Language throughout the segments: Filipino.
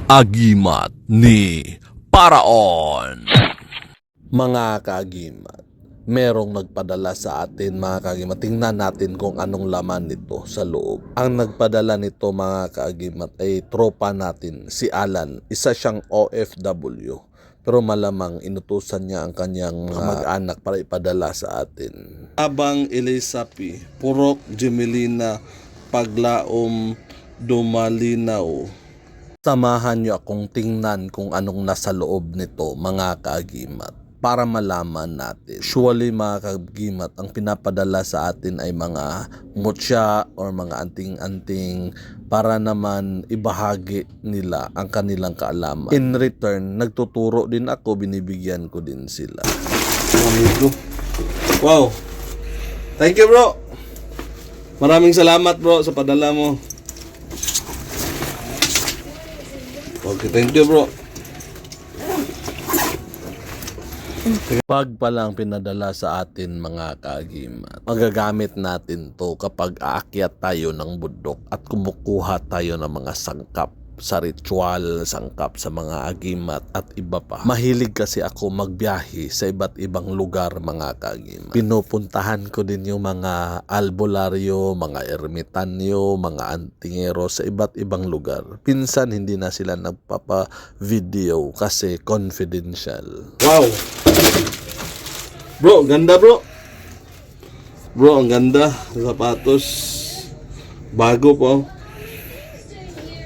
Agimat ni Paraon. Mga kaagimat, merong nagpadala sa atin mga kaagimat. Tingnan natin kung anong laman nito sa loob. Ang nagpadala nito mga kaagimat ay tropa natin, si Alan. Isa siyang OFW. Pero malamang inutusan niya ang kanyang mag-anak para ipadala sa atin. Abang Elisapi, Purok Gemelina, Paglaom, Dumalinaw. Samahan niyo akong tingnan kung anong nasa loob nito mga kaagimat para malaman natin. Usually mga kaagimat, ang pinapadala sa atin ay mga mutya or mga anting-anting para naman ibahagi nila ang kanilang kaalaman. In return, nagtuturo din ako, binibigyan ko din sila. Wow! Thank you bro! Maraming salamat bro sa padala mo. Okay, thank you bro. Pag palang pinadala sa atin mga kaagimat, magagamit natin to kapag aakyat tayo ng bundok at kumukuha tayo ng mga sangkap sa ritual, sangkap sa mga agimat at iba pa. Mahilig kasi ako magbiyahe sa iba't ibang lugar mga kaagimat. Pinupuntahan ko din yung mga albularyo, mga ermitanyo, mga antingero sa iba't ibang lugar. Pinsan hindi na sila nagpapa-video kasi confidential. Wow! Bro, ganda bro! Bro, ang ganda. Sapatos. Bago po.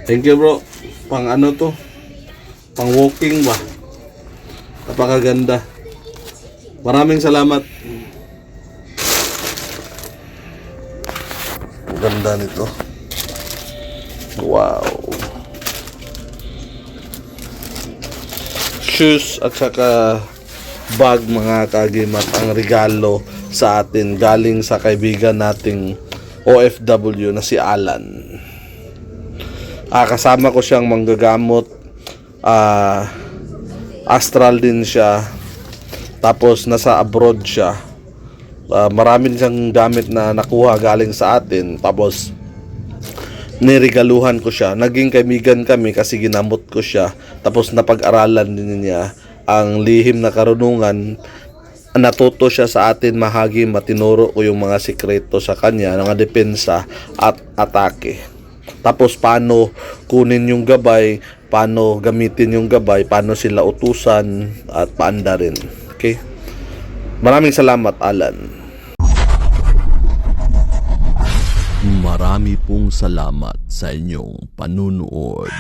Thank you bro. Pang ano to? Pang walking ba? Napakaganda. Maraming salamat. Ang ganda nito. Wow. Shoes at saka bag mga kaagimat ang regalo sa atin galing sa kaibigan nating OFW na si Alan. Kasama ko siyang manggagamot, astral din siya, tapos nasa abroad siya. Maraming siyang gamit na nakuha galing sa atin, tapos niregaluhan ko siya. Naging kaibigan kami kasi ginamot ko siya, tapos napag-aralan din niya ang lihim na karunungan. Natuto siya sa atin mahagi, matinuro ko yung mga sikreto sa kanya, mga depensa at atake. Tapos paano kunin yung gabay, paano gamitin yung gabay, paano sila utusan at paanda rin. Okay? Maraming salamat Alan. Marami pong salamat sa inyong panunood.